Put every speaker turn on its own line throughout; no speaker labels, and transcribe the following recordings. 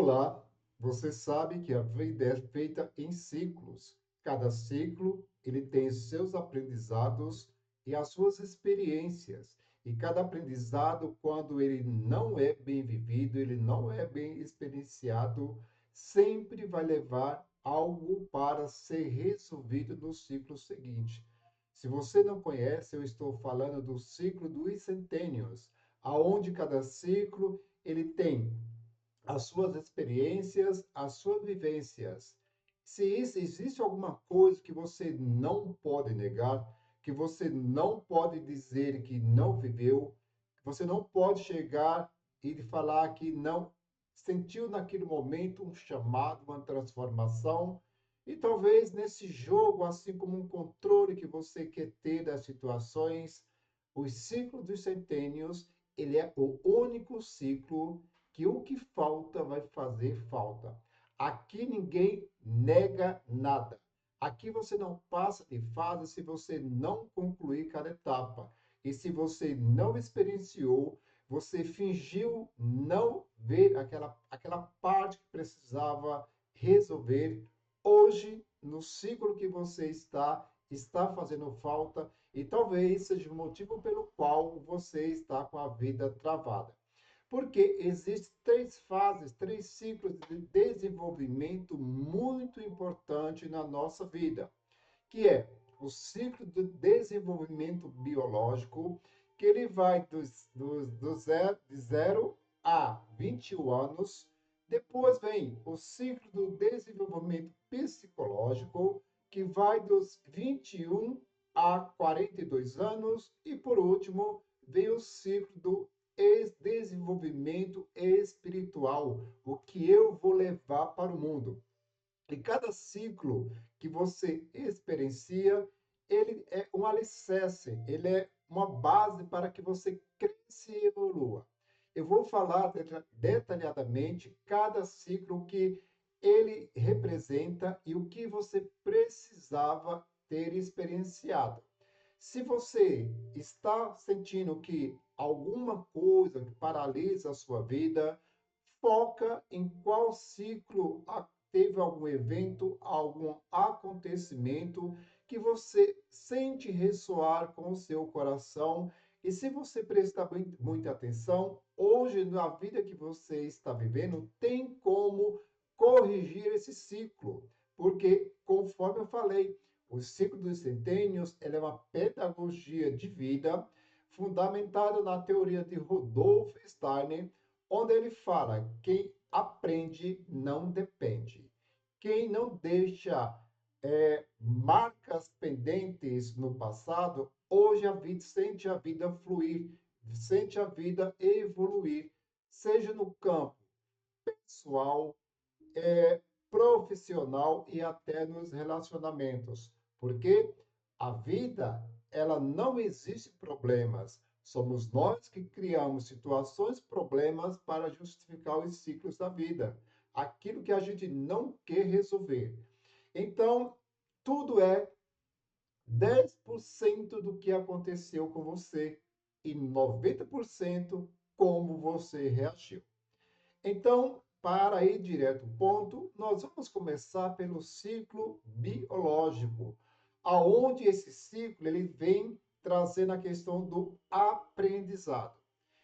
Olá, você sabe que a vida é feita em ciclos. Cada ciclo, ele tem os seus aprendizados e as suas experiências. E cada aprendizado, quando ele não é bem vivido, ele não é bem experienciado, sempre vai levar algo para ser resolvido no ciclo seguinte. Se você não conhece, eu estou falando do ciclo dos centênios, aonde cada ciclo ele tem as suas experiências, as suas vivências. Se existe alguma coisa que você não pode negar, que você não pode dizer que não viveu, que você não pode chegar e falar que não sentiu naquele momento um chamado, uma transformação. E talvez nesse jogo, assim como um controle que você quer ter das situações, o ciclo dos centênios, ele é o único ciclo que o que falta vai fazer falta. Aqui ninguém nega nada. Aqui você não passa de fase se você não concluir cada etapa. E se você não experienciou, você fingiu não ver aquela parte que precisava resolver. Hoje, no ciclo que você está fazendo falta e talvez seja o motivo pelo qual você está com a vida travada. Porque existem três fases, três ciclos de desenvolvimento muito importante na nossa vida, que é o ciclo de desenvolvimento biológico, que ele vai de 0 a 21 anos. Depois vem o ciclo do desenvolvimento psicológico, que vai dos 21 a 42 anos. E, por último, vem o ciclo do desenvolvimento espiritual, o que eu vou levar para o mundo. E cada ciclo que você experiencia, ele é um alicerce, ele é uma base para que você cresça e evolua. Eu vou falar detalhadamente cada ciclo que ele representa e o que você precisava ter experienciado. Se você está sentindo que alguma coisa paralisa a sua vida, foca em qual ciclo teve algum evento, algum acontecimento que você sente ressoar com o seu coração. E se você prestar muita atenção, hoje, na vida que você está vivendo, tem como corrigir esse ciclo. Porque, conforme eu falei, o ciclo dos centênios é uma pedagogia de vida fundamentada na teoria de Rudolf Steiner, onde ele fala: quem aprende não depende. Quem não deixa marcas pendentes no passado, hoje sente a vida fluir, sente a vida evoluir, seja no campo pessoal, profissional e até nos relacionamentos. Porque a vida, ela não existe problemas. Somos nós que criamos situações, problemas para justificar os ciclos da vida. Aquilo que a gente não quer resolver. Então, tudo é 10% do que aconteceu com você e 90% como você reagiu. Então, para ir direto ao ponto, nós vamos começar pelo ciclo biológico, aonde esse ciclo ele vem trazendo a questão do aprendizado.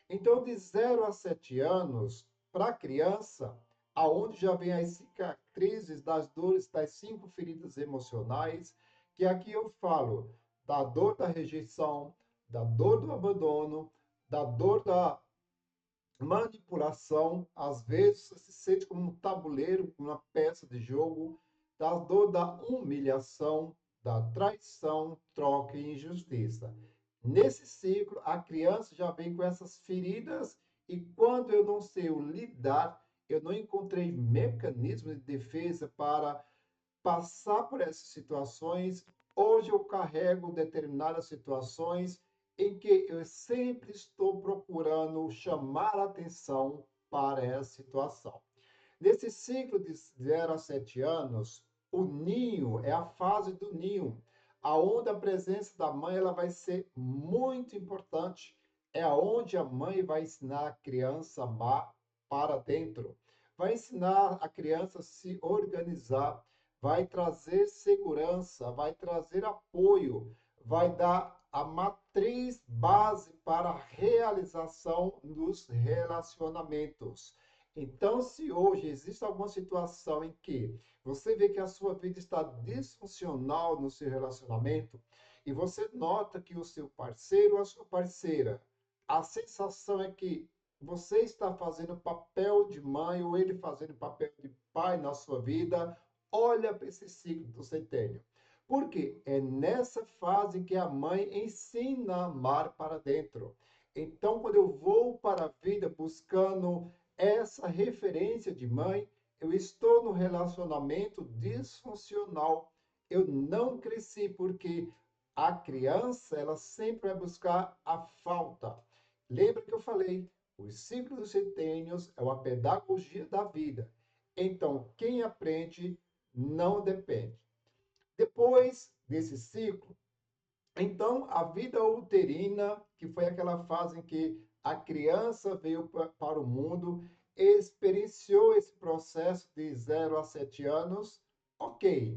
Então, de 0 a 7 anos, para a criança, aonde já vem as cicatrizes das dores das 5 feridas emocionais, que aqui eu falo da dor da rejeição, da dor do abandono, da dor da manipulação, às vezes você se sente como um tabuleiro, uma peça de jogo, da dor da humilhação, da traição, troca e injustiça. Nesse ciclo, a criança já vem com essas feridas e quando eu não sei o lidar, eu não encontrei mecanismos de defesa para passar por essas situações. Hoje eu carrego determinadas situações em que eu sempre estou procurando chamar a atenção para essa situação. Nesse ciclo de 0 a 7 anos, o ninho é a fase do ninho, aonde a presença da mãe ela vai ser muito importante. É aonde a mãe vai ensinar a criança a amar para dentro. vai ensinar a criança a se organizar, vai trazer segurança, vai trazer apoio, vai dar a matriz base para a realização dos relacionamentos. Então, se hoje existe alguma situação em que você vê que a sua vida está disfuncional no seu relacionamento e você nota que o seu parceiro ou a sua parceira, a sensação é que você está fazendo papel de mãe ou ele fazendo papel de pai na sua vida, olha para esse ciclo do centênio. Porque é nessa fase que a mãe ensina a amar para dentro. Então, quando eu vou para a vida buscando essa referência de mãe, eu estou no relacionamento disfuncional. Eu não cresci porque a criança, ela sempre vai buscar a falta. Lembra que eu falei? Os ciclos dos centênios é uma pedagogia da vida. Então, quem aprende não depende. Depois desse ciclo, então a vida uterina, que foi aquela fase em que a criança veio para o mundo, experienciou esse processo de 0 a 7 anos, ok.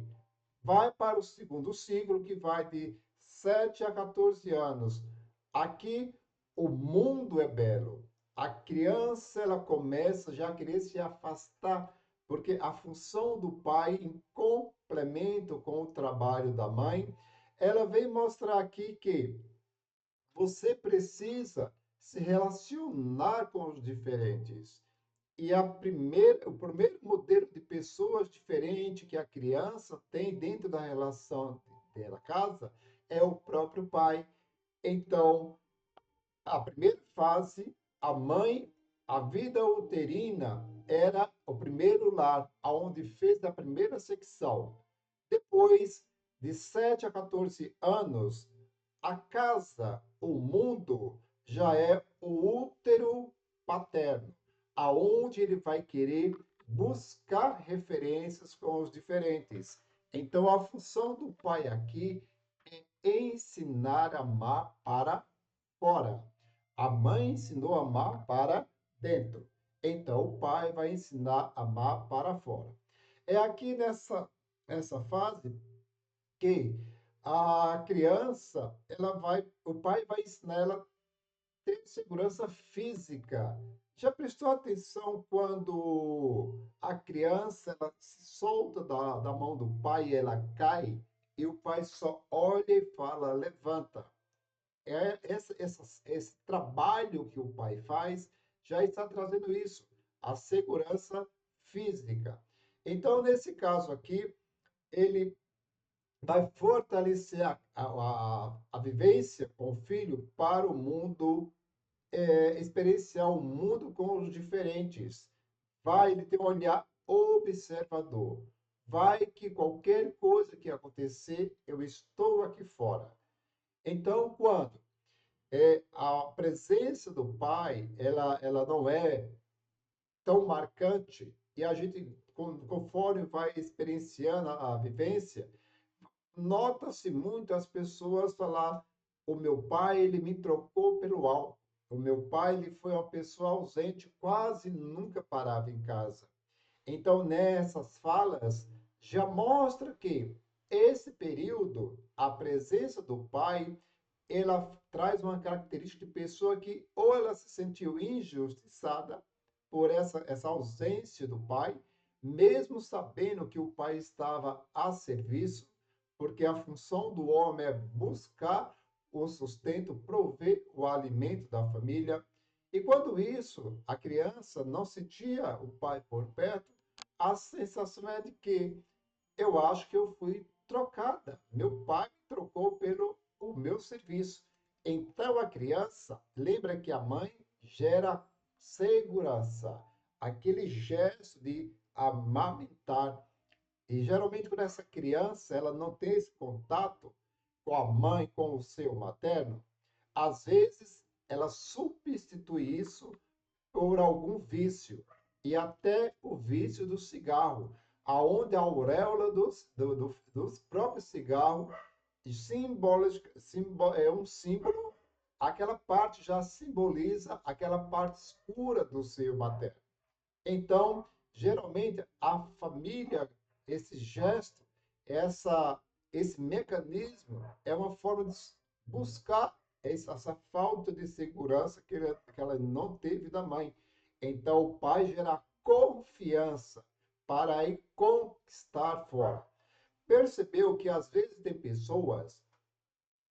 Vai para o segundo ciclo, que vai de 7 a 14 anos. Aqui, o mundo é belo. A criança, ela começa já a querer se afastar, porque a função do pai, em complemento com o trabalho da mãe, ela vem mostrar aqui que você precisa se relacionar com os diferentes. E o primeiro modelo de pessoas diferente que a criança tem dentro da relação dela casa é o próprio pai. Então, a primeira fase, a mãe, a vida uterina era o primeiro lar, aonde fez a primeira secção. Depois de 7 a 14 anos, a casa, o mundo, já é o útero paterno, aonde ele vai querer buscar referências com os diferentes. Então, a função do pai aqui é ensinar a amar para fora. A mãe ensinou a amar para dentro. Então, o pai vai ensinar a amar para fora. É aqui nessa fase que a criança, o pai vai ensinar ela a ter segurança física. Já prestou atenção quando a criança ela se solta da mão do pai e ela cai e o pai só olha e fala, levanta. Esse trabalho que o pai faz já está trazendo isso, a segurança física. Então, nesse caso aqui, ele vai fortalecer a vivência com o filho para o mundo, experienciar o mundo com os diferentes. Vai ele ter um olhar observador. Vai que qualquer coisa que acontecer, eu estou aqui fora. Então, quando a presença do pai, ela não é tão marcante, e a gente, conforme vai experienciando a vivência, nota-se muito as pessoas falar: o meu pai, ele me trocou pelo álcool. O meu pai, ele foi uma pessoa ausente, quase nunca parava em casa. Então, nessas falas, já mostra que esse período, a presença do pai, ela traz uma característica de pessoa que ou ela se sentiu injustiçada por essa ausência do pai, mesmo sabendo que o pai estava a serviço, porque a função do homem é buscar o sustento, prover o alimento da família. E quando isso, a criança não sentia o pai por perto, a sensação é de que eu acho que eu fui trocada. Meu pai me trocou pelo o meu serviço. Então a criança lembra que a mãe gera segurança, aquele gesto de amamentar. E geralmente quando essa criança ela não tem esse contato com a mãe, com o seu materno, às vezes ela substitui isso por algum vício, e até o vício do cigarro, aonde a auréola dos próprios cigarros é um símbolo, aquela parte já simboliza aquela parte escura do seio materno. Então, geralmente a família, esse gesto, essa, esse mecanismo é uma forma de buscar essa falta de segurança que ela não teve da mãe. Então, o pai gera confiança para ir conquistar fora. Percebeu que às vezes tem pessoas,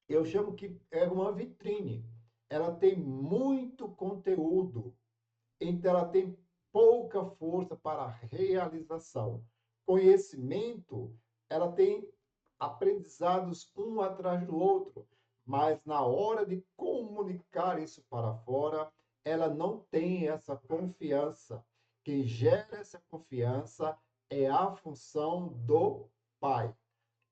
eu chamo que é uma vitrine. Ela tem muito conteúdo, então ela tem pouca força para a realização. Conhecimento, ela tem aprendizados um atrás do outro, mas na hora de comunicar isso para fora, ela não tem essa confiança. Quem gera essa confiança é a função do pai.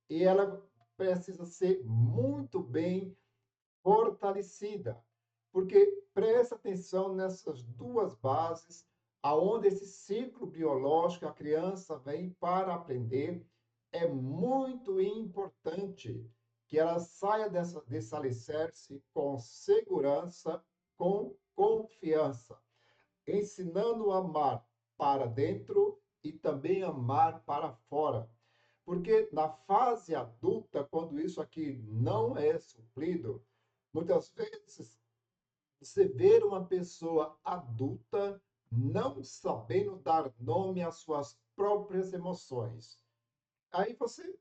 E ela precisa ser muito bem fortalecida, porque presta atenção nessas duas bases, aonde esse ciclo biológico, a criança vem para aprender, é muito importante que ela saia desse alicerce com segurança, com confiança, ensinando a amar para dentro e também amar para fora. Porque na fase adulta, quando isso aqui não é suprido, muitas vezes você vê uma pessoa adulta não sabendo dar nome às suas próprias emoções. Aí você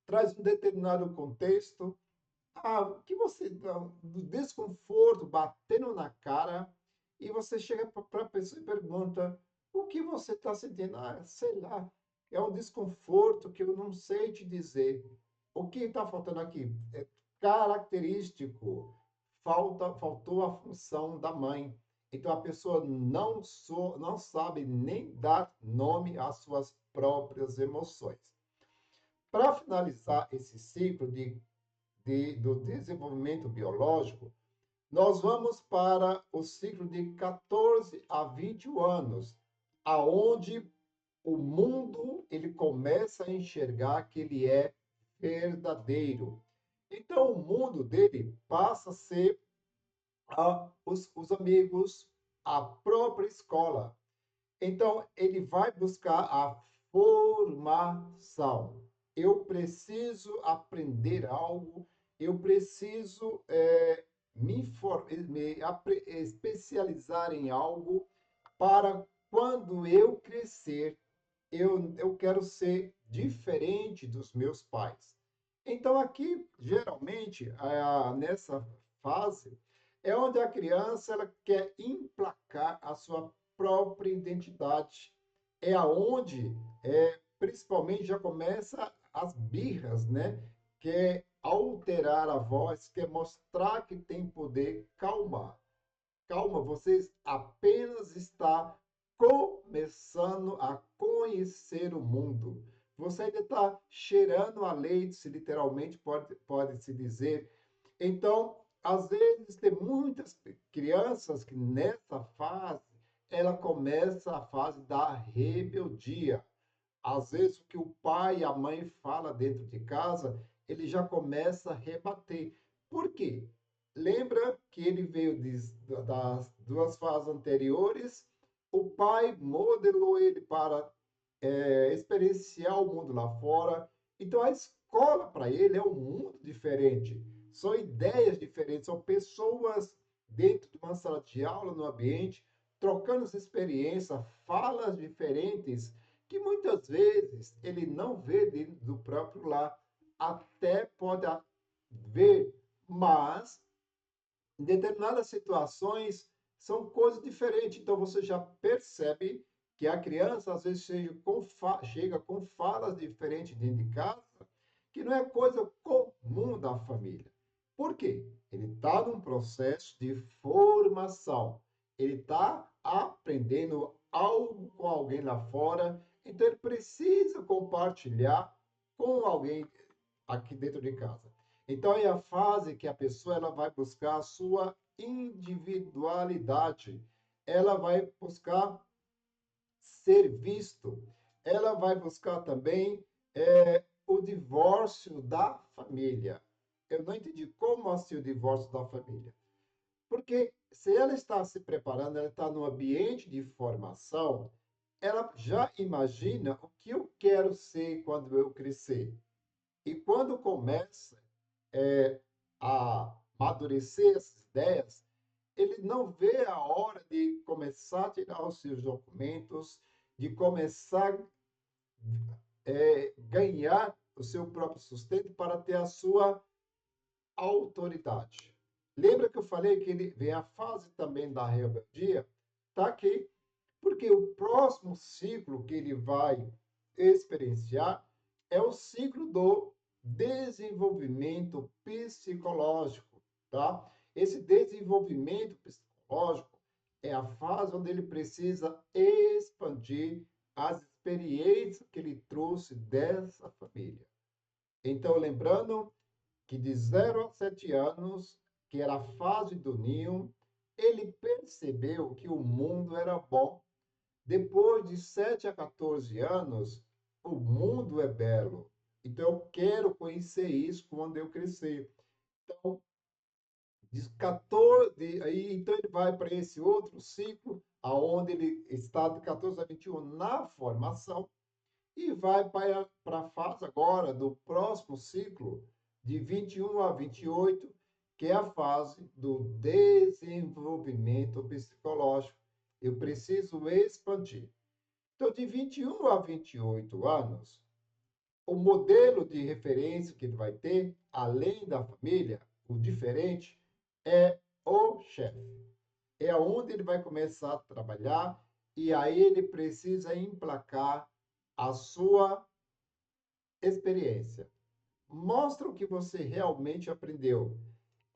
traz um determinado contexto, o que você do desconforto batendo na cara, e você chega para a pessoa e pergunta: o que você está sentindo? Sei lá, é um desconforto que eu não sei te dizer. O que está faltando aqui? É característico. Faltou a função da mãe. Então a pessoa não sabe nem dar nome às suas próprias emoções. Para finalizar esse ciclo do desenvolvimento biológico, nós vamos para o ciclo de 14 a 21 anos, aonde o mundo ele começa a enxergar que ele é verdadeiro. Então, o mundo dele passa a ser os amigos, a própria escola. Então, ele vai buscar a formação. Eu preciso aprender algo, eu preciso me especializar em algo para quando eu crescer, eu quero ser diferente dos meus pais. Então, aqui, geralmente, nessa fase, é onde a criança ela quer emplacar a sua própria identidade. É aonde, principalmente, já começa as birras, né? Quer alterar a voz, quer mostrar que tem poder. Calma, calma, você apenas está começando a conhecer o mundo. Você ainda está cheirando a leite, se literalmente pode se dizer. Então, às vezes, tem muitas crianças que nessa fase, ela começa a fase da rebeldia. Às vezes, o que o pai e a mãe fala dentro de casa, ele já começa a rebater. Por quê? Lembra que ele veio das duas fases anteriores? O pai modelou ele para experienciar o mundo lá fora. Então, a escola para ele é um mundo diferente. São ideias diferentes, são pessoas dentro de uma sala de aula, no ambiente, trocando experiências, falas diferentes, que muitas vezes ele não vê dentro do próprio lar. Até pode ver, mas em determinadas situações são coisas diferentes. Então você já percebe que a criança às vezes chega com falas diferentes dentro de casa, que não é coisa comum da família. Por quê? Ele está num processo de formação. Ele está aprendendo algo com alguém lá fora, então ele precisa compartilhar com alguém aqui dentro de casa. Então é a fase que a pessoa ela vai buscar a sua individualidade. Ela vai buscar ser visto. Ela vai buscar também o divórcio da família. Eu não entendi como assim o divórcio da família. Porque se ela está se preparando, ela está no ambiente de formação, ela já imagina o que eu quero ser quando eu crescer. E quando começa a amadurecer essas ideias, ele não vê a hora de começar a tirar os seus documentos, de começar ganhar o seu próprio sustento para ter a sua autoridade. Lembra que eu falei que ele vem a fase também da rebeldia? Está aqui, porque o próximo ciclo que ele vai experienciar é o ciclo do desenvolvimento psicológico, tá? Esse desenvolvimento psicológico é a fase onde ele precisa expandir as experiências que ele trouxe dessa família. Então, lembrando que de 0 a 7 anos, que era a fase do ninho, ele percebeu que o mundo era bom. Depois de 7 a 14 anos, o mundo é belo. Então, eu quero conhecer isso quando eu crescer. Então, de 14, aí, então ele vai para esse outro ciclo, aonde ele está de 14 a 21 na formação, e vai para a fase agora do próximo ciclo, de 21 a 28, que é a fase do desenvolvimento psicológico. Eu preciso expandir. Então, de 21 a 28 anos, o modelo de referência que ele vai ter, além da família, o diferente, é o chefe. É onde ele vai começar a trabalhar e aí ele precisa emplacar a sua experiência. Mostra o que você realmente aprendeu.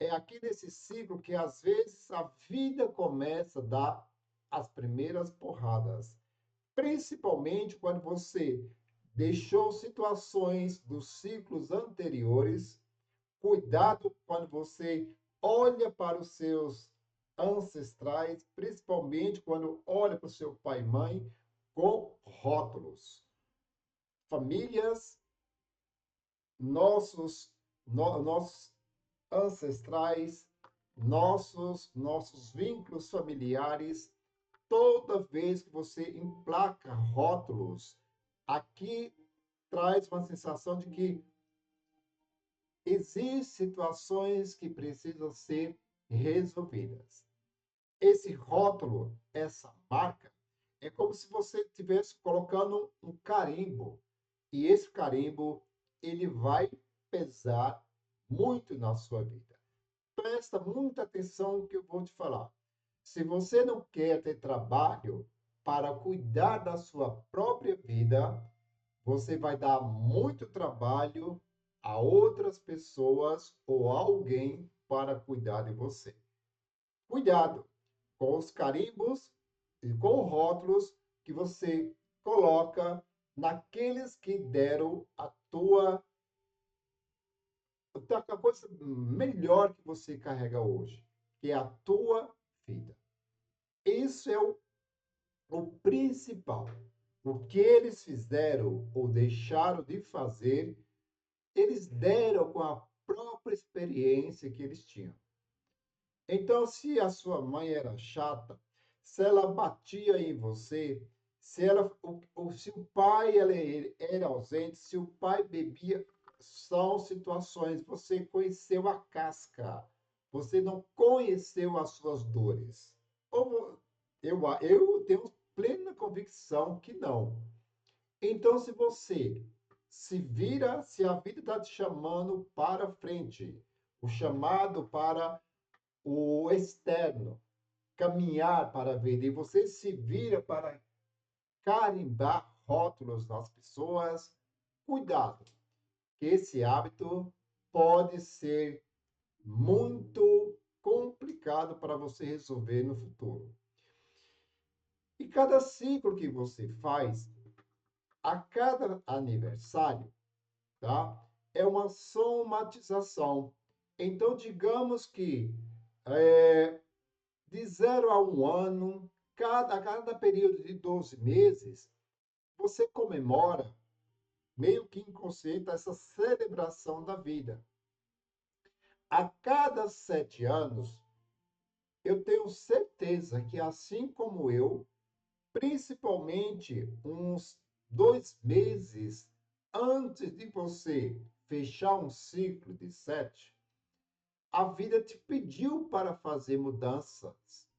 É aqui nesse ciclo que às vezes a vida começa a dar as primeiras porradas, principalmente quando você deixou situações dos ciclos anteriores. Cuidado quando você olha para os seus ancestrais, principalmente quando olha para o seu pai e mãe com rótulos. Famílias, nossos ancestrais, nossos vínculos familiares, toda vez que você emplaca rótulos, aqui traz uma sensação de que existem situações que precisam ser resolvidas. Esse rótulo, essa marca, é como se você estivesse colocando um carimbo. E esse carimbo, ele vai pesar muito na sua vida. Presta muita atenção no que eu vou te falar. Se você não quer ter trabalho para cuidar da sua própria vida, você vai dar muito trabalho a outras pessoas ou a alguém para cuidar de você. Cuidado com os carimbos e com rótulos que você coloca naqueles que deram a coisa melhor que você carrega hoje, que é a tua vida. Isso é o principal. O que eles fizeram ou deixaram de fazer, eles deram com a própria experiência que eles tinham. Então, se a sua mãe era chata, se ela batia em você, se o pai era ausente, se o pai bebia, são situações. Você conheceu a casca, você não conheceu as suas dores. Ou eu tenho plena convicção que não. Então, se você se vira, se a vida está te chamando para frente, o chamado para o externo, caminhar para a vida, e você se vira para carimbar rótulos nas pessoas, cuidado, que esse hábito pode ser muito complicado para você resolver no futuro. E cada ciclo que você faz, a cada aniversário, tá? É uma somatização. Então, digamos que de 0 a 1 ano, a cada período de 12 meses, você comemora, meio que inconsciente, essa celebração da vida. A cada 7 anos, eu tenho certeza que, assim como eu, principalmente uns 2 meses antes de você fechar um ciclo de 7, a vida te pediu para fazer mudanças.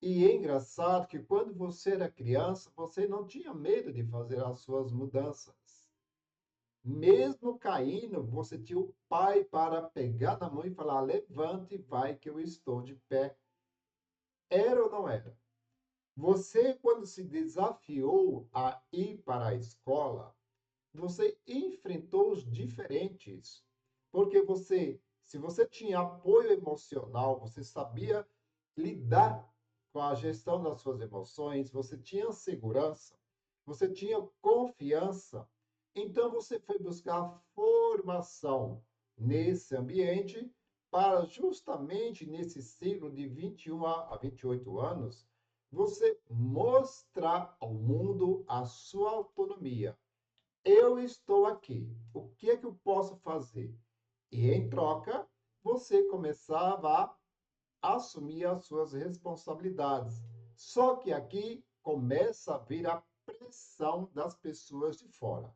E é engraçado que quando você era criança, você não tinha medo de fazer as suas mudanças. Mesmo caindo, você tinha o pai para pegar na mão e falar: levante e vai, que eu estou de pé. Era ou não era? Você, quando se desafiou a ir para a escola, você enfrentou os diferentes. Porque você, se você tinha apoio emocional, você sabia lidar com a gestão das suas emoções, você tinha segurança, você tinha confiança, então você foi buscar formação nesse ambiente para justamente nesse ciclo de 21 a 28 anos, você mostrar ao mundo a sua autonomia. Eu estou aqui. O que é que eu posso fazer? E em troca, você começava a assumir as suas responsabilidades. Só que aqui começa a vir a pressão das pessoas de fora.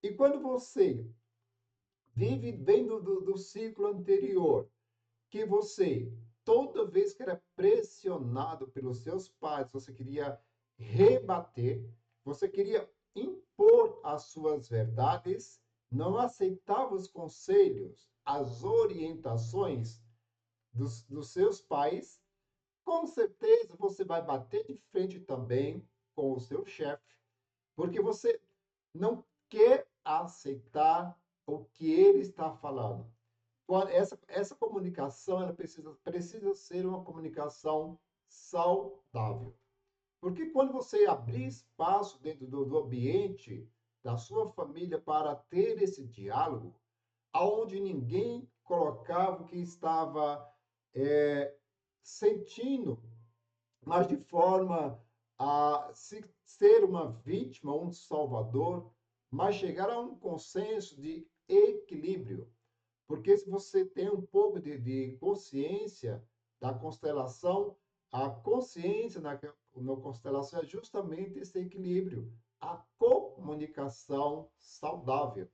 E quando você vive dentro do ciclo anterior, que você, toda vez que era pressionado pelos seus pais, você queria rebater, você queria impor as suas verdades, não aceitava os conselhos, as orientações dos seus pais, com certeza você vai bater de frente também com o seu chefe, porque você não quer aceitar o que ele está falando. Essa comunicação ela precisa ser uma comunicação saudável. Porque quando você abrir espaço dentro do ambiente da sua família para ter esse diálogo, aonde ninguém colocava o que estava sentindo, mas de forma a ser uma vítima, um salvador, mas chegar a um consenso de equilíbrio. Porque se você tem um pouco de consciência da constelação, a consciência na constelação é justamente esse equilíbrio, a comunicação saudável.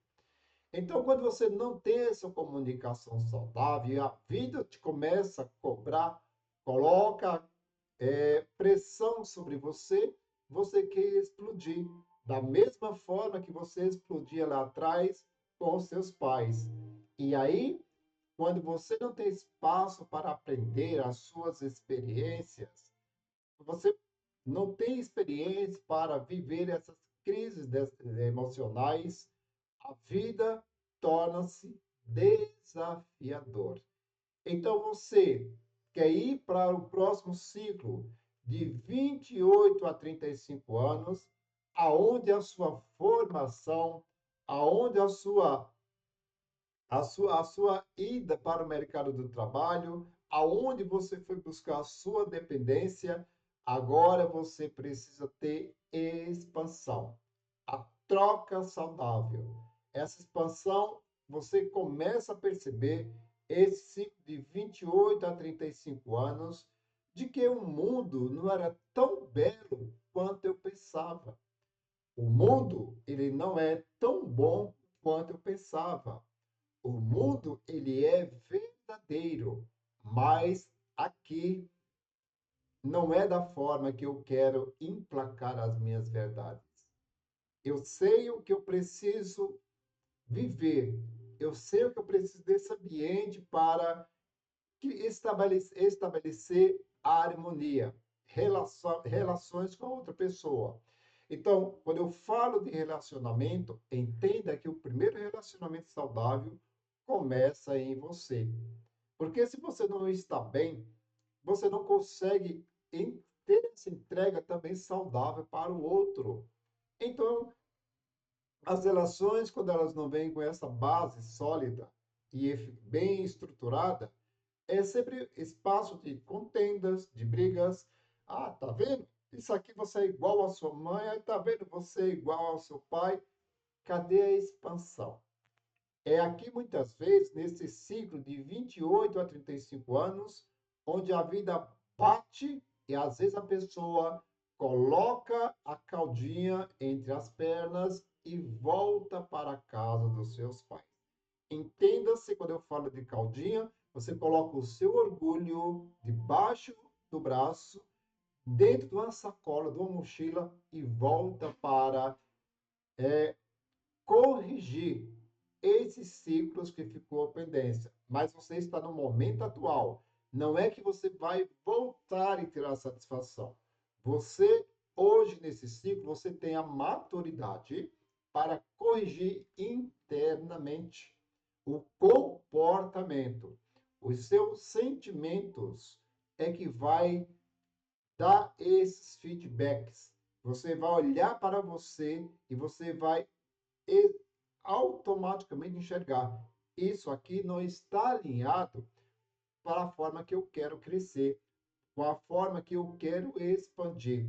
Então, quando você não tem essa comunicação saudável, a vida te começa a cobrar, coloca pressão sobre você, você quer explodir. Da mesma forma que você explodia lá atrás com os seus pais. E aí, quando você não tem espaço para aprender as suas experiências, você não tem experiência para viver essas crises emocionais, a vida torna-se desafiador. Então você quer ir para o próximo ciclo de 28 a 35 anos, aonde a sua formação, aonde a sua ida para o mercado do trabalho, aonde você foi buscar a sua dependência, agora você precisa ter expansão. A troca saudável. Essa expansão, você começa a perceber esse ciclo de 28 a 35 anos, de que o mundo não era tão belo quanto eu pensava. O mundo, ele não é tão bom quanto eu pensava. O mundo, ele é verdadeiro, mas aqui não é da forma que eu quero emplacar as minhas verdades. Eu sei o que eu preciso viver. Eu sei o que eu preciso desse ambiente para estabelecer a harmonia, relações com a outra pessoa. Então, quando eu falo de relacionamento, entenda que o primeiro relacionamento saudável começa em você. Porque se você não está bem, você não consegue ter essa entrega também saudável para o outro. Então, as relações, quando elas não vêm com essa base sólida e bem estruturada, é sempre espaço de contendas, de brigas. Ah, tá vendo? Isso aqui você é igual à sua mãe, aí tá vendo? Você é igual ao seu pai. Cadê a expansão? É aqui muitas vezes, nesse ciclo de 28 a 35 anos, onde a vida bate e às vezes a pessoa coloca a caldinha entre as pernas e volta para a casa dos seus pais. Entenda-se, quando eu falo de caldinha, você coloca o seu orgulho debaixo do braço, dentro de uma sacola, de uma mochila e volta para corrigir esses ciclos que ficou pendência. Mas você está no momento atual. Não é que você vai voltar e tirar satisfação. Você, hoje, nesse ciclo, você tem a maturidade para corrigir internamente o comportamento. Os seus sentimentos é que vai dar esses feedbacks. Você vai olhar para você e você vai automaticamente enxergar. Isso aqui não está alinhado para a forma que eu quero crescer, com a forma que eu quero expandir.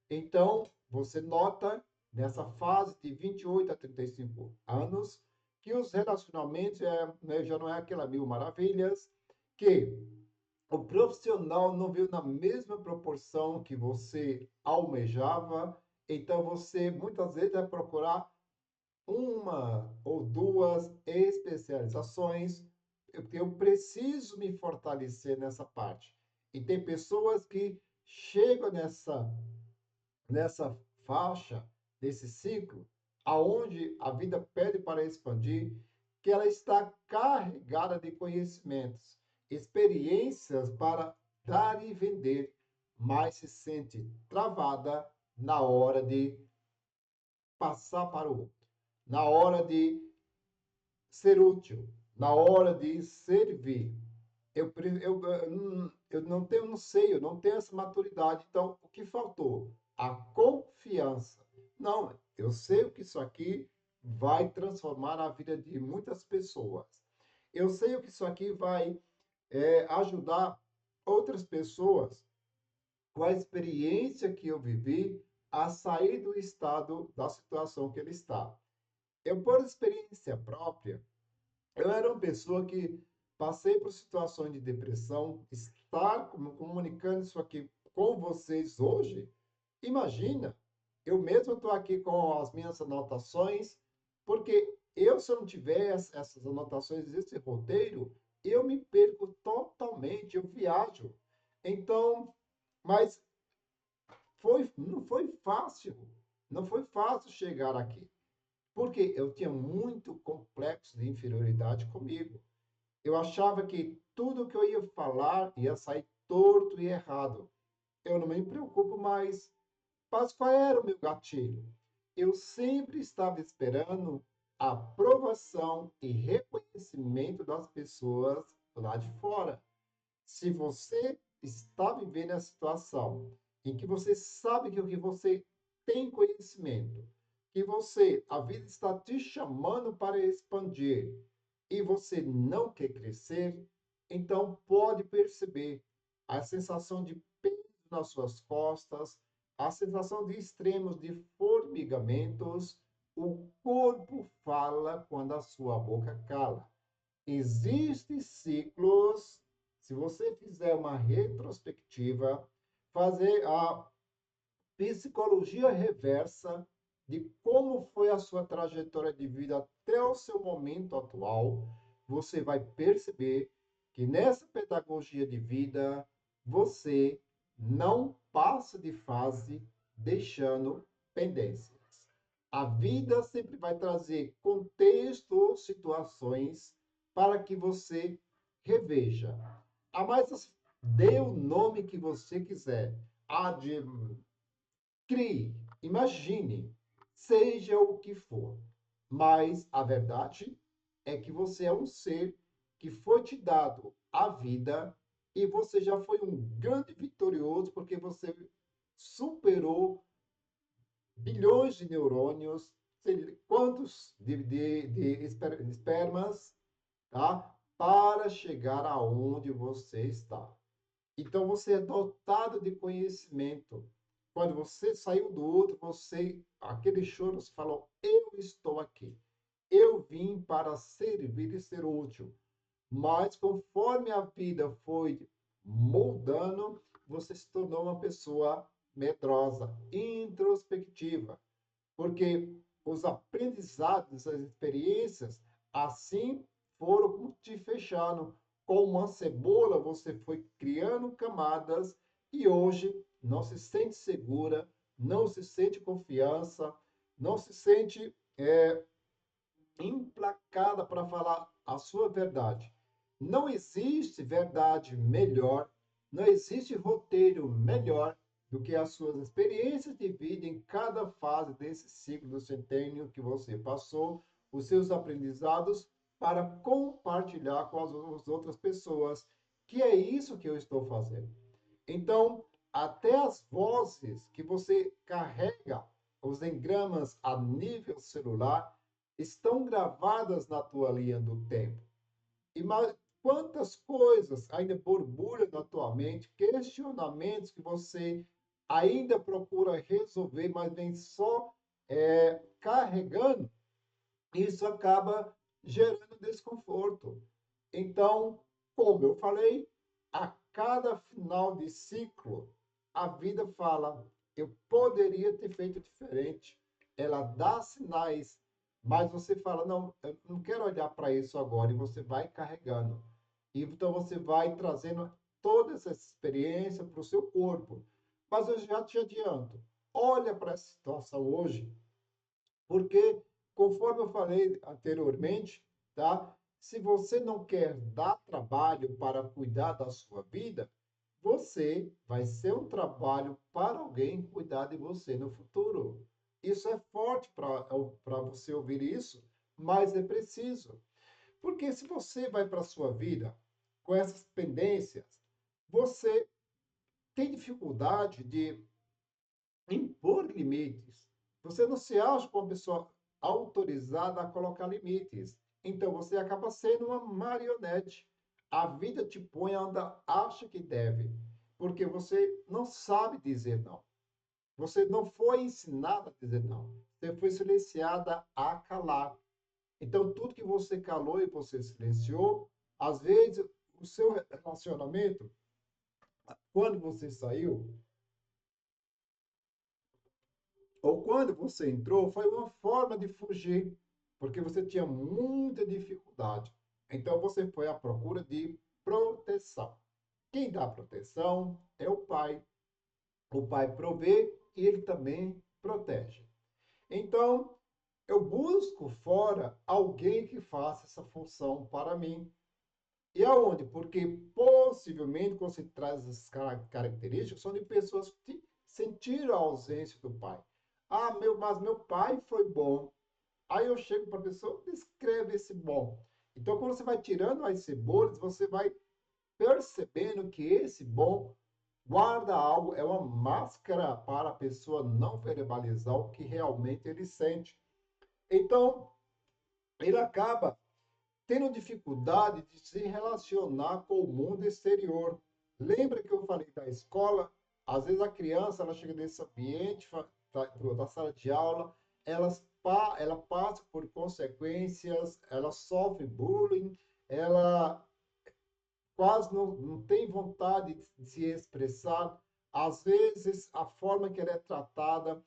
Então, você nota nessa fase de 28 a 35 anos que os relacionamentos já não é aquela mil maravilhas, que o profissional não veio na mesma proporção que você almejava, então você muitas vezes vai procurar uma ou duas especializações, eu preciso me fortalecer nessa parte. E tem pessoas que chegam nessa faixa, nesse ciclo, aonde a vida pede para expandir, que ela está carregada de conhecimentos, experiências para dar e vender, mas se sente travada na hora de passar para o outro, na hora de ser útil, na hora de servir. Eu não tenho, não sei, eu não tenho essa maturidade. Então, o que faltou? A confiança. Não, eu sei o que isso aqui vai transformar a vida de muitas pessoas. Eu sei o que isso aqui vai ajudar outras pessoas com a experiência que eu vivi a sair do estado, da situação que ele está. Eu, por experiência própria, eu era uma pessoa que passei por situações de depressão. Estar comunicando isso aqui com vocês hoje, imagina, eu mesmo estou aqui com as minhas anotações, porque eu, se eu não tiver essas anotações, esse roteiro, eu me perco totalmente, eu viajo. Então, mas não foi fácil, não foi fácil chegar aqui. Porque eu tinha muito complexo de inferioridade comigo. Eu achava que tudo que eu ia falar ia sair torto e errado. Eu não me preocupo mais. Mas qual era o meu gatilho? Eu sempre estava esperando a aprovação e reconhecimento das pessoas lá de fora. Se você está vivendo a situação em que você sabe que o que você tem conhecimento, que você, a vida está te chamando para expandir e você não quer crescer, então pode perceber a sensação de peso nas suas costas, a sensação de extremos de formigamentos. O corpo fala quando a sua boca cala. Existem ciclos. Se você fizer uma retrospectiva, fazer a psicologia reversa de como foi a sua trajetória de vida até o seu momento atual, você vai perceber que nessa pedagogia de vida você não passa de fase deixando pendências. A vida sempre vai trazer contextos, situações para que você reveja. A mais dê o nome que você quiser. De crie, imagine, seja o que for. Mas a verdade é que você é um ser que foi te dado a vida e você já foi um grande vitorioso porque você superou bilhões de neurônios, sei quantos de espermas, tá? Para chegar aonde você está. Então, você é dotado de conhecimento. Quando você saiu do outro, aquele choro, você falou, eu estou aqui. Eu vim para servir e ser útil. Mas conforme a vida foi moldando, você se tornou uma pessoa medrosa, introspectiva, porque os aprendizados, as experiências, assim foram te fechando. Com uma cebola, você foi criando camadas e hoje não se sente segura, não se sente confiança, não se sente implacada para falar a sua verdade. Não existe verdade melhor, não existe roteiro melhor do que as suas experiências de vida em cada fase desse ciclo do centênio que você passou, os seus aprendizados para compartilhar com as outras pessoas, que é isso que eu estou fazendo. Então, até as vozes que você carrega, os engramas a nível celular, estão gravadas na tua linha do tempo. E quantas coisas ainda borbulham na tua mente, questionamentos que você ainda procura resolver, mas vem só carregando, isso acaba gerando desconforto. Então, como eu falei, a cada final de ciclo, a vida fala: eu poderia ter feito diferente. Ela dá sinais, mas você fala: não, eu não quero olhar para isso agora, e você vai carregando. E então você vai trazendo toda essa experiência para o seu corpo. Mas eu já te adianto: olha para essa situação hoje, porque, conforme eu falei anteriormente, tá? Se você não quer dar trabalho para cuidar da sua vida, você vai ser um trabalho para alguém cuidar de você no futuro. Isso é forte para você ouvir isso, mas é preciso. Porque se você vai para a sua vida com essas pendências, você tem dificuldade de impor limites. Você não se acha uma pessoa autorizada a colocar limites. Então você acaba sendo uma marionete. A vida te põe onde acha que deve, porque você não sabe dizer não. Você não foi ensinada a dizer não. Você foi silenciada a calar. Então tudo que você calou e você silenciou, às vezes o seu relacionamento, quando você saiu, ou quando você entrou, foi uma forma de fugir, porque você tinha muita dificuldade. Então você foi à procura de proteção. Quem dá proteção é o pai. O pai provê e ele também protege. Então, eu busco fora alguém que faça essa função para mim. E aonde? Porque possivelmente, quando você traz essas características, são de pessoas que sentiram a ausência do pai. Ah, mas meu pai foi bom. Aí eu chego para a pessoa, descreve esse bom. Então, quando você vai tirando as cebolas, você vai percebendo que esse bom guarda algo, é uma máscara para a pessoa não verbalizar o que realmente ele sente. Então, ele acaba tendo dificuldade de se relacionar com o mundo exterior. Lembra que eu falei da escola? Às vezes a criança ela chega nesse ambiente da sala de aula, ela passa por consequências, ela sofre bullying, ela quase não tem vontade de se expressar. Às vezes, a forma que ela é tratada,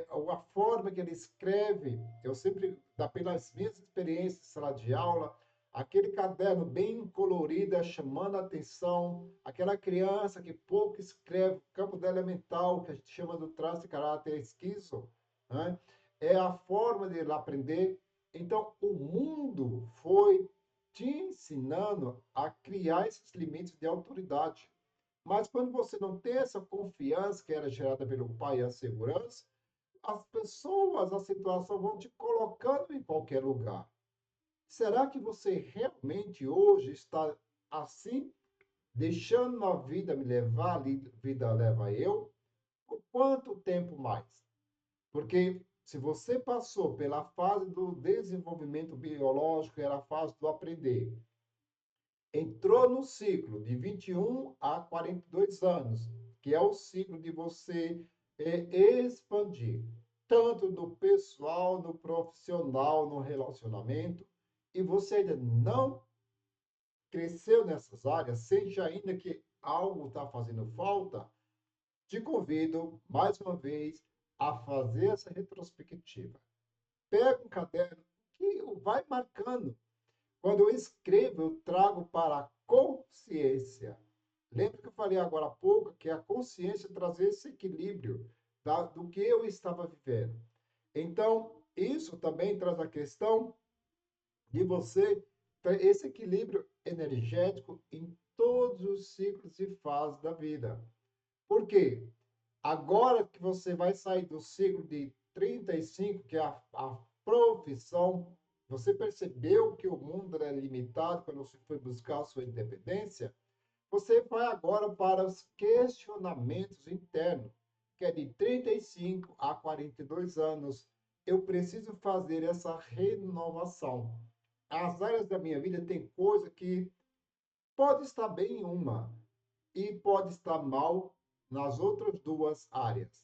ou a forma que ele escreve, eu sempre, pelas minhas experiências em sala de aula, aquele caderno bem colorido, chamando a atenção, aquela criança que pouco escreve, o campo dela é mental, que a gente chama do traço de caráter esquizo, né? É a forma de ele aprender. Então, o mundo foi te ensinando a criar esses limites de autoridade. Mas quando você não tem essa confiança que era gerada pelo pai e a segurança, as pessoas, a situação vão te colocando em qualquer lugar. Será que você realmente hoje está assim, deixando a vida me levar, a vida leva eu? Por quanto tempo mais? Porque se você passou pela fase do desenvolvimento biológico, era a fase do aprender, entrou no ciclo de 21 a 42 anos, que é o ciclo de você expandir, tanto no pessoal, no profissional, no relacionamento, e você ainda não cresceu nessas áreas, sente ainda que algo está fazendo falta, te convido, mais uma vez, a fazer essa retrospectiva. Pega um caderno e vai marcando. Quando eu escrevo, eu trago para a consciência. Lembra que eu falei agora há pouco que a consciência trazer esse equilíbrio do que eu estava vivendo. Então, isso também traz a questão de você ter esse equilíbrio energético em todos os ciclos e fases da vida. Por quê? Agora que você vai sair do ciclo de 35, que é a profissão, você percebeu que o mundo era limitado quando você foi buscar a sua independência? Você vai agora para os questionamentos internos, que é de 35 a 42 anos. Eu preciso fazer essa renovação. As áreas da minha vida tem coisa que pode estar bem em uma e pode estar mal nas outras duas áreas.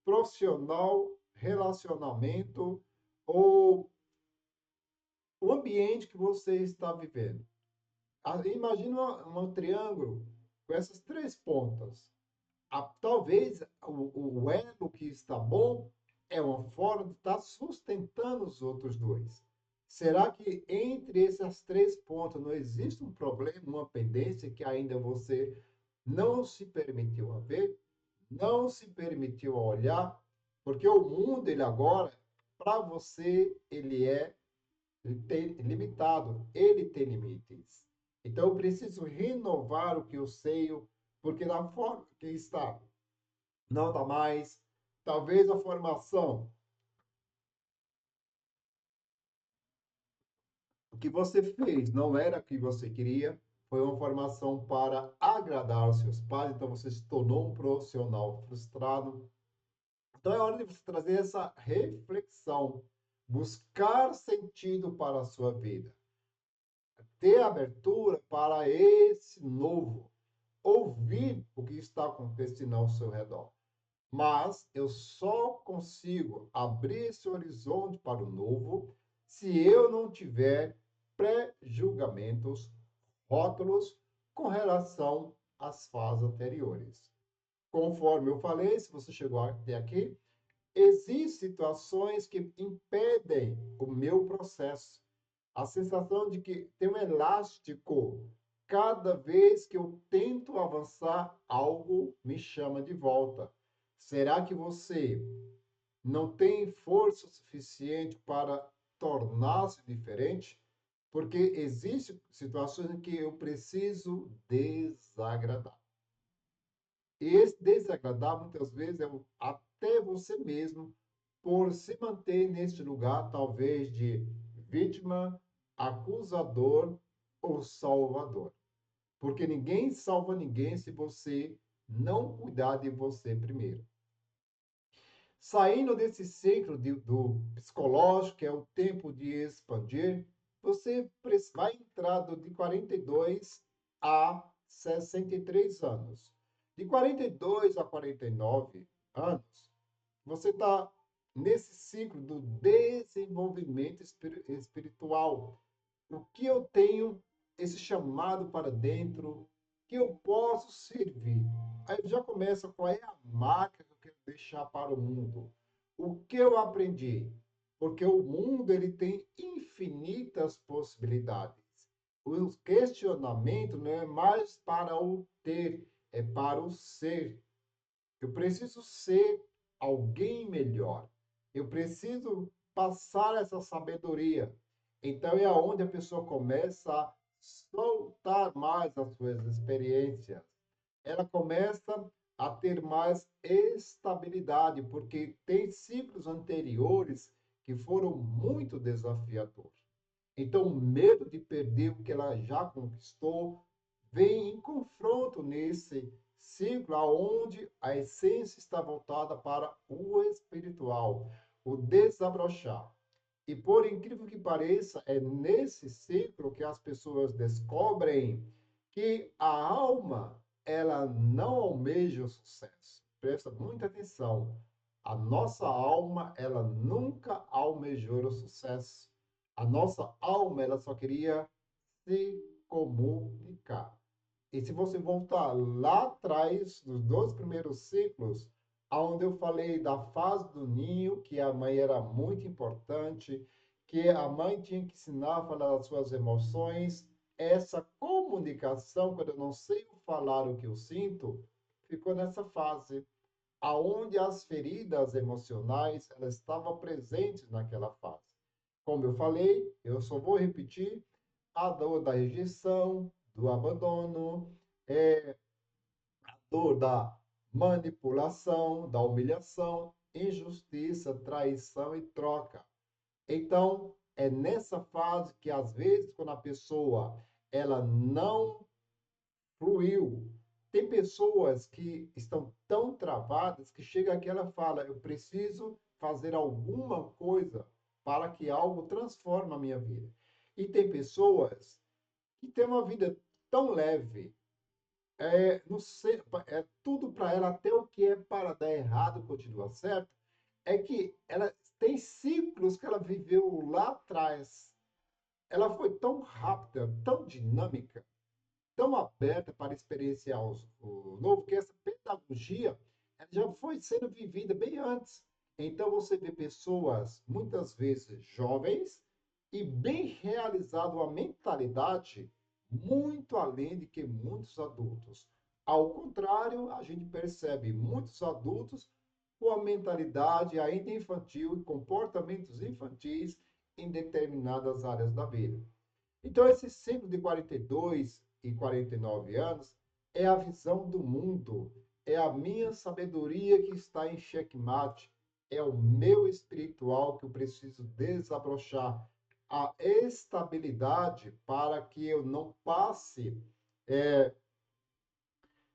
Profissional, relacionamento ou o ambiente que você está vivendo. Imagina um triângulo com essas três pontas. Talvez o elo que está bom é uma forma de estar sustentando os outros dois. Será que entre essas três pontas não existe um problema, uma pendência que ainda você não se permitiu a ver, não se permitiu a olhar? Porque o mundo, ele agora, para você, ele tem limitado, ele tem limites. Então, eu preciso renovar o que eu sei, porque da forma que está, não dá mais. Talvez a formação o que você fez não era o que você queria, foi uma formação para agradar os seus pais, então você se tornou um profissional frustrado. Então é hora de você trazer essa reflexão, buscar sentido para a sua vida, ter abertura para esse novo, ouvir o que está acontecendo ao seu redor. Mas eu só consigo abrir esse horizonte para o novo se eu não tiver pré-julgamentos, rótulos com relação às fases anteriores. Conforme eu falei, se você chegou até aqui, existem situações que impedem o meu processo. A sensação de que tem um elástico. Cada vez que eu tento avançar, algo me chama de volta. Será que você não tem força suficiente para tornar-se diferente? Porque existem situações em que eu preciso desagradar. E esse desagradar, muitas vezes, é até você mesmo, por se manter neste lugar, talvez de vítima, acusador ou salvador. Porque ninguém salva ninguém se você não cuidar de você primeiro. Saindo desse ciclo do psicológico, que é o tempo de expandir, você vai entrar de 42 a 63 anos. De 42 a 49 anos, você está nesse ciclo do desenvolvimento espiritual. O que eu tenho esse chamado para dentro, que eu posso servir. Aí já começa qual é a marca que eu quero deixar para o mundo. O que eu aprendi? Porque o mundo ele tem infinitas possibilidades. O questionamento não é mais para o ter, é para o ser. Eu preciso ser alguém melhor. Eu preciso passar essa sabedoria. Então é aonde a pessoa começa a soltar mais as suas experiências. Ela começa a ter mais estabilidade, porque tem ciclos anteriores que foram muito desafiadores. Então, o medo de perder o que ela já conquistou vem em confronto nesse ciclo aonde a essência está voltada para o espiritual, o desabrochar. E por incrível que pareça, é nesse ciclo que as pessoas descobrem que a alma, ela não almeja o sucesso. Presta muita atenção. A nossa alma, ela nunca almejou o sucesso. A nossa alma, ela só queria se comunicar. E se você voltar lá atrás, nos dois primeiros ciclos, onde eu falei da fase do ninho, que a mãe era muito importante, que a mãe tinha que ensinar a falar das suas emoções, essa comunicação, quando eu não sei falar o que eu sinto, ficou nessa fase, aonde as feridas emocionais elas estavam presentes naquela fase. Como eu falei, eu só vou repetir a dor da rejeição, do abandono, é, a dor da manipulação, da humilhação, injustiça, traição e troca. Então, é nessa fase que, às vezes, quando a pessoa ela não fluiu, tem pessoas que estão tão travadas que chega aqui e ela fala, eu preciso fazer alguma coisa para que algo transforme a minha vida. E tem pessoas que têm uma vida tão leve, não sei, tudo para ela, até o que é para dar errado continua certo, é que ela tem ciclos que ela viveu lá atrás. Ela foi tão rápida, tão dinâmica, tão aberta para experienciar o novo, que essa pedagogia já foi sendo vivida bem antes. Então, você vê pessoas, muitas vezes jovens, e bem realizado a mentalidade, muito além de que muitos adultos. Ao contrário, a gente percebe muitos adultos com a mentalidade ainda infantil e comportamentos infantis em determinadas áreas da vida. Então, esse ciclo de 42 e 49 anos é a visão do mundo, é a minha sabedoria que está em xeque-mate, é o meu espiritual que eu preciso desabrochar, a estabilidade para que eu não passe é,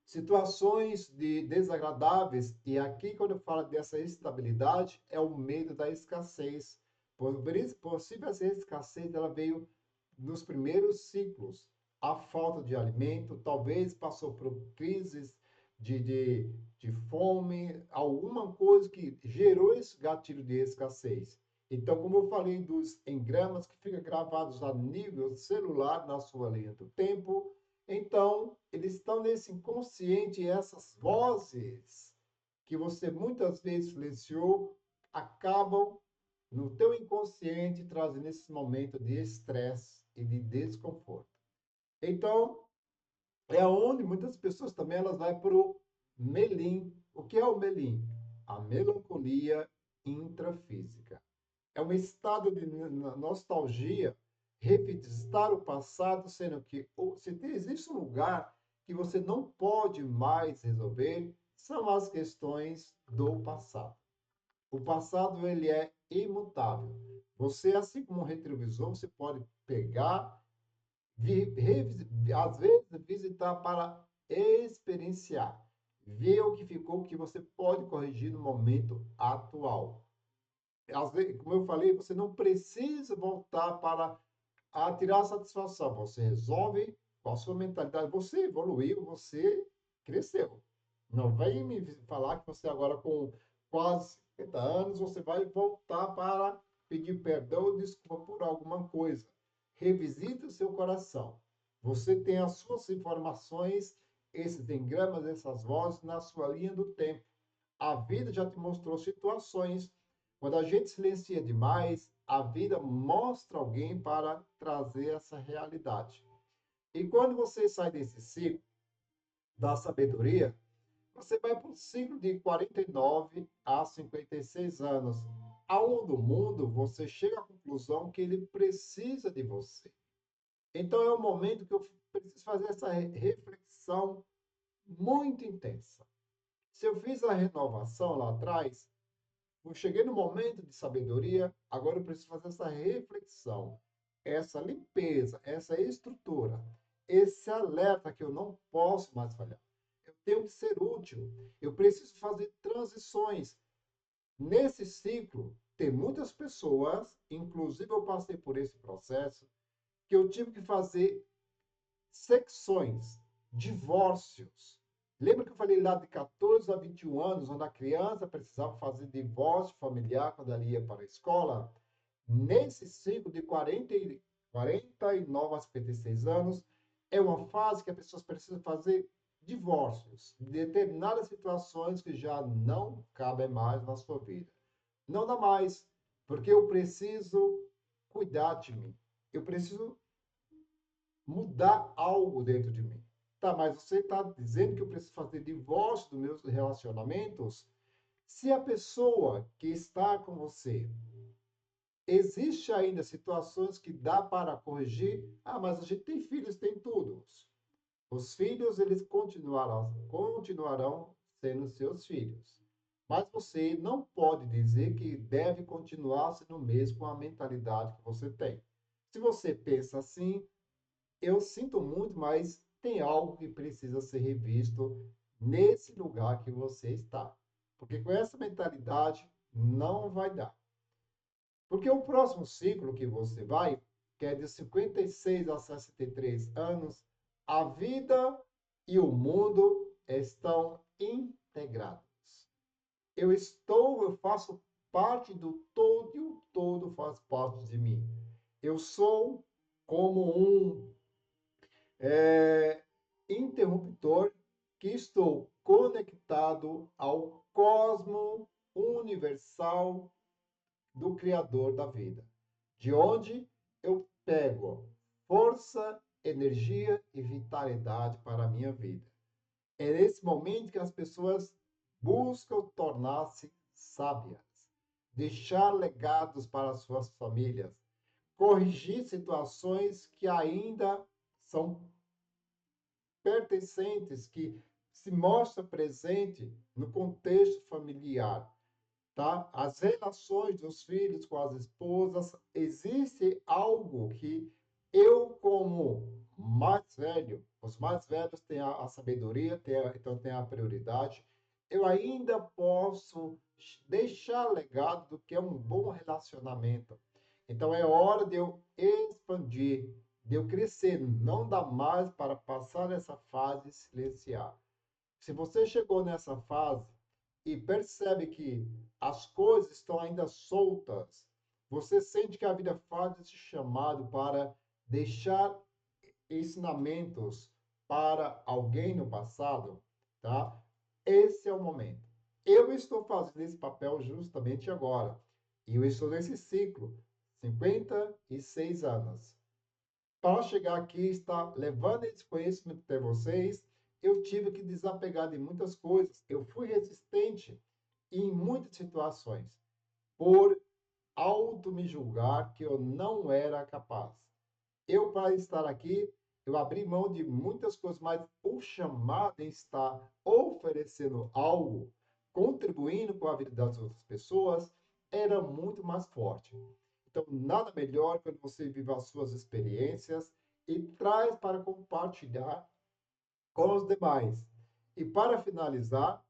situações desagradáveis. E aqui, quando eu falo dessa estabilidade, é o medo da escassez. Possível essa escassez, ela veio nos primeiros ciclos, a falta de alimento, talvez passou por crises de fome, alguma coisa que gerou esse gatilho de escassez. Então, como eu falei dos engramas que ficam gravados a nível celular na sua linha do tempo, então eles estão nesse inconsciente e essas vozes que você muitas vezes silenciou acabam no teu inconsciente trazendo esse momento de estresse e de desconforto. Então, é onde muitas pessoas também elas vão para o melim. O que é o melim? A melancolia intrafísica. É um estado de nostalgia, revisitar o passado, sendo que se existe um lugar que você não pode mais resolver, são as questões do passado. O passado ele é imutável. Você, assim como um retrovisor, você pode pegar, às vezes visitar para experienciar, ver o que ficou, que você pode corrigir no momento atual. Às vezes, como eu falei, você não precisa voltar para tirar satisfação. Você resolve com a sua mentalidade. Você evoluiu, você cresceu. Não vem me falar que você agora com quase 50 anos, você vai voltar para pedir perdão ou desculpa por alguma coisa. Revisite o seu coração. Você tem as suas informações, esses engramas, essas vozes na sua linha do tempo. A vida já te mostrou situações. Quando a gente silencia demais, a vida mostra alguém para trazer essa realidade. E quando você sai desse ciclo da sabedoria, você vai para o ciclo de 49 a 56 anos, aonde o mundo você chega à conclusão que ele precisa de você. Então é o momento que eu preciso fazer essa reflexão muito intensa. Se eu fiz a renovação lá atrás, eu cheguei no momento de sabedoria, agora eu preciso fazer essa reflexão, essa limpeza, essa estrutura, esse alerta que eu não posso mais falhar. Eu tenho que ser útil, eu preciso fazer transições. Nesse ciclo, tem muitas pessoas, inclusive eu passei por esse processo, que eu tive que fazer secções, divórcios. Lembra que eu falei lá de 14 a 21 anos, onde a criança precisava fazer divórcio familiar quando ela ia para a escola? Nesse ciclo de 49 a 56 anos, É uma fase que as pessoas precisam fazer divórcios, de determinadas situações que já não cabem mais na sua vida. Não dá mais, porque eu preciso cuidar de mim. Eu preciso mudar algo dentro de mim. Tá, mas você está dizendo que eu preciso fazer divórcio dos meus relacionamentos? Se a pessoa que está com você existe ainda situações que dá para corrigir, mas a gente tem filhos, tem tudo. Os filhos, eles continuarão sendo seus filhos. Mas você não pode dizer que deve continuar sendo o mesmo com a mentalidade que você tem. Se você pensa assim, eu sinto muito, mas tem algo que precisa ser revisto nesse lugar que você está. Porque com essa mentalidade não vai dar. Porque o próximo ciclo que você vai, que é de 56 a 63 anos, a vida e o mundo estão integrados. Eu faço parte do todo e o todo faz parte de mim. Eu sou como um é, interruptor que estou conectado ao cosmo universal do Criador da vida, de onde eu pego força, energia e vitalidade para a minha vida. É nesse momento que as pessoas buscam tornar-se sábias, deixar legados para suas famílias, corrigir situações que ainda são pertencentes, que se mostra presente no contexto familiar, tá? As relações dos filhos com as esposas, existe algo que eu, como mais velho, os mais velhos têm a sabedoria, então tem a prioridade, eu ainda posso deixar legado do que é um bom relacionamento. Então é hora de eu expandir, de eu crescer. Não dá mais para passar essa fase e silenciar. Se você chegou nessa fase e percebe que as coisas estão ainda soltas, você sente que a vida faz esse chamado para deixar ensinamentos para alguém no passado, tá? Esse é o momento. Eu estou fazendo esse papel justamente agora. E eu estou nesse ciclo, 56 anos. Para chegar aqui, estar levando esse conhecimento até vocês, eu tive que desapegar de muitas coisas. Eu fui resistente em muitas situações, por auto me julgar que eu não era capaz. Eu, para estar aqui, eu abri mão de muitas coisas, mas o chamado em estar oferecendo algo, contribuindo com a vida das outras pessoas, era muito mais forte. Então, nada melhor quando você vive as suas experiências e traz para compartilhar com os demais. E para finalizar,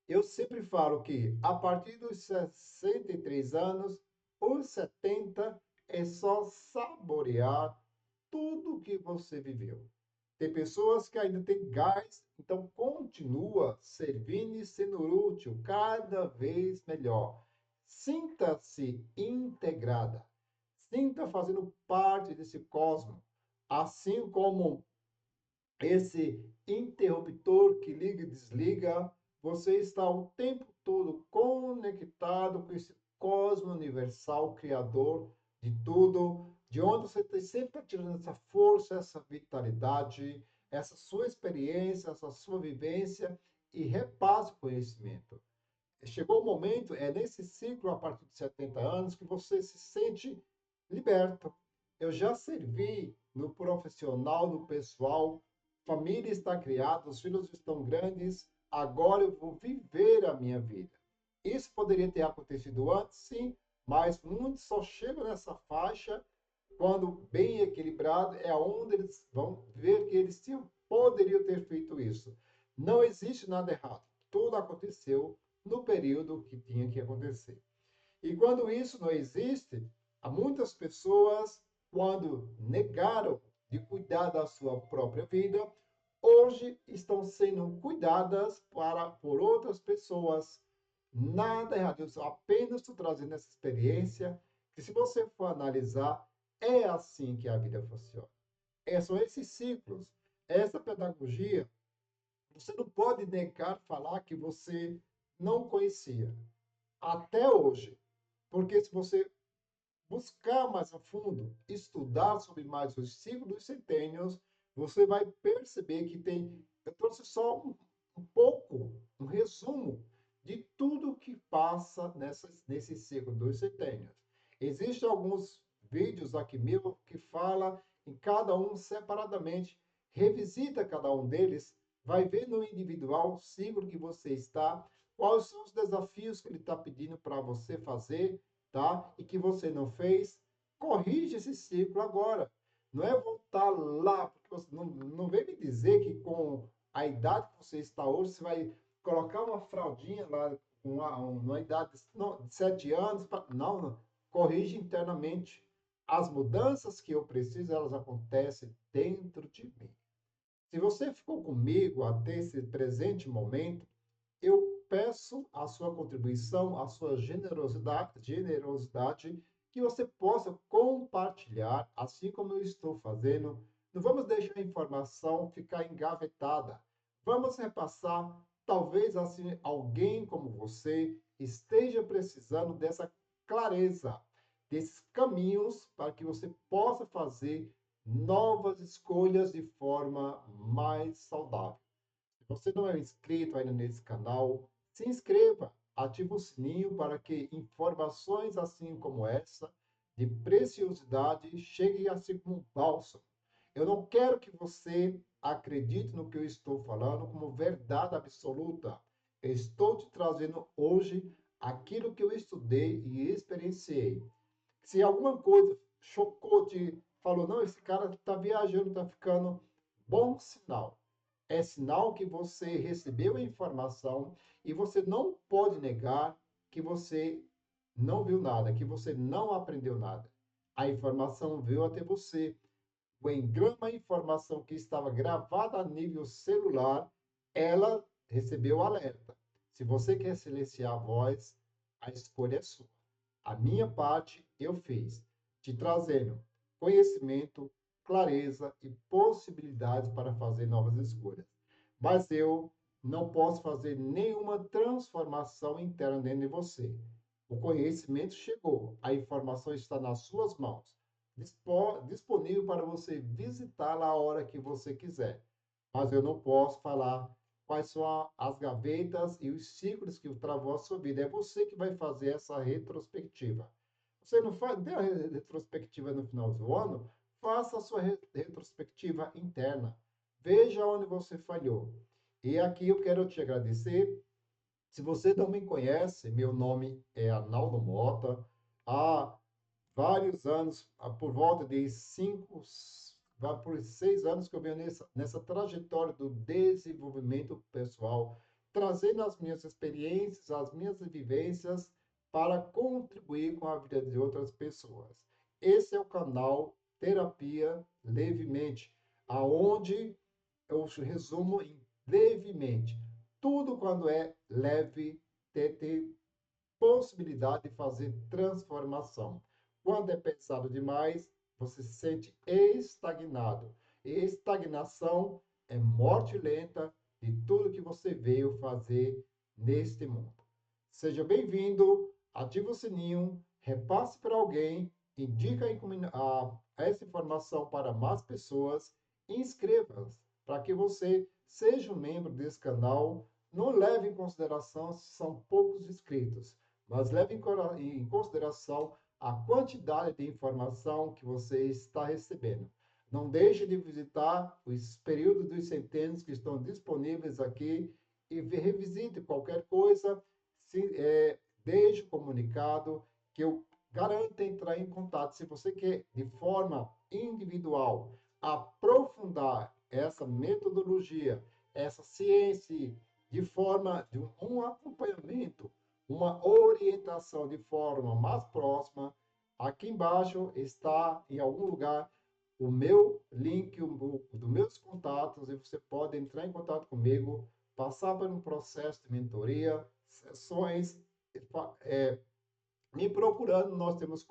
eu sempre falo que a partir dos 63 anos, os 70 é só saborear tudo que você viveu. Tem pessoas que ainda têm gás, então continua servindo e sendo útil cada vez melhor. Sinta-se integrada. Sinta fazendo parte desse cosmos, assim como esse interruptor que liga e desliga, você está o tempo todo conectado com esse cosmo universal, criador de tudo, de onde você está sempre tirando essa força, essa vitalidade, essa sua experiência, essa sua vivência e repasse o conhecimento. Chegou o momento, é nesse ciclo, a partir de 70 anos, que você se sente liberto. Eu já servi no profissional, no pessoal, família está criada, os filhos estão grandes, agora eu vou viver a minha vida. Isso poderia ter acontecido antes, sim, mas muitos só chegam nessa faixa quando bem equilibrado, é onde eles vão ver que eles sim, poderiam ter feito isso. Não existe nada errado. Tudo aconteceu no período que tinha que acontecer. E quando isso não existe, há muitas pessoas, quando negaram de cuidar da sua própria vida, hoje estão sendo cuidadas por outras pessoas. Nada errado, eu apenas estou trazendo essa experiência, que se você for analisar, é assim que a vida funciona. São esses ciclos. Essa pedagogia, você não pode negar, falar que você não conhecia, até hoje. Porque se você buscar mais a fundo, estudar sobre mais os ciclos dos centênios, você vai perceber que tem. Eu trouxe só um pouco, um resumo de tudo que passa nesse ciclo dos centênios. Existem alguns vídeos aqui meu que fala em cada um separadamente. Revisita cada um deles, vai ver no individual o ciclo que você está, quais são os desafios que ele está pedindo para você fazer, tá? E que você não fez, corrige esse ciclo agora. Não é voltar lá, porque você não vem me dizer que com a idade que você está hoje, você vai colocar uma fraldinha lá, uma idade de 7 anos, não, não. Corrige internamente. As mudanças que eu preciso, elas acontecem dentro de mim. Se você ficou comigo até esse presente momento, eu peço a sua contribuição, a sua generosidade, que você possa compartilhar, assim como eu estou fazendo. Não vamos deixar a informação ficar engavetada. Vamos repassar. Talvez assim alguém como você esteja precisando dessa clareza, desses caminhos para que você possa fazer novas escolhas de forma mais saudável. Se você não é inscrito ainda nesse canal, se inscreva, ative o sininho para que informações assim como essa, de preciosidade, cheguem assim como um bálsamo. Eu não quero que você acredite no que eu estou falando como verdade absoluta. Eu estou te trazendo hoje aquilo que eu estudei e experienciei. Se alguma coisa chocou, te falou, não, esse cara está viajando, está ficando, bom sinal. É sinal que você recebeu a informação e você não pode negar que você não viu nada, que você não aprendeu nada. A informação veio até você. O engrama a informação que estava gravada a nível celular, ela recebeu alerta. Se você quer silenciar a voz, a escolha é sua. A minha parte eu fiz, te trazendo conhecimento, clareza e possibilidades para fazer novas escolhas. Mas eu não posso fazer nenhuma transformação interna dentro de você. O conhecimento chegou, a informação está nas suas mãos, disponível para você visitá-la a hora que você quiser. Mas eu não posso falar quais são as gavetas e os ciclos que travou a sua vida. É você que vai fazer essa retrospectiva. Você não faz, dê a retrospectiva no final do ano, faça a sua retrospectiva interna. Veja onde você falhou. E aqui eu quero te agradecer. Se você não me conhece, meu nome é Arnaldo Mota. Há vários anos, por volta de vai por 6 anos que eu venho nessa trajetória do desenvolvimento pessoal, trazendo as minhas experiências, as minhas vivências para contribuir com a vida de outras pessoas. Esse é o canal Terapia Levemente, aonde eu resumo em levemente. Tudo quando é leve, tem possibilidade de fazer transformação. Quando é pesado demais, você se sente estagnado. E estagnação é morte lenta de tudo que você veio fazer neste mundo. Seja bem-vindo, ative o sininho, repasse para alguém, indica essa informação para mais pessoas, inscreva-se para que você seja um membro desse canal. Não leve em consideração se são poucos inscritos, mas leve em consideração a quantidade de informação que você está recebendo. Não deixe de visitar os períodos dos centênios que estão disponíveis aqui e revisite qualquer coisa, deixe o comunicado que eu garanto entrar em contato. Se você quer, de forma individual, aprofundar essa metodologia, essa ciência, de forma de um acompanhamento, uma orientação de forma mais próxima, aqui embaixo está em algum lugar o meu link dos meus contatos e você pode entrar em contato comigo, passar por um processo de mentoria, sessões, é, me procurando, nós temos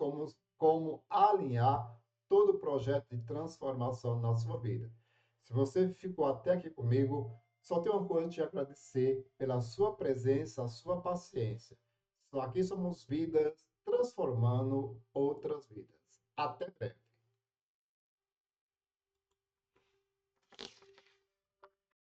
como alinhar todo o projeto de transformação na sua vida. Se você ficou até aqui comigo, só tenho uma coisa a te agradecer pela sua presença, a sua paciência. Aqui somos vidas transformando outras.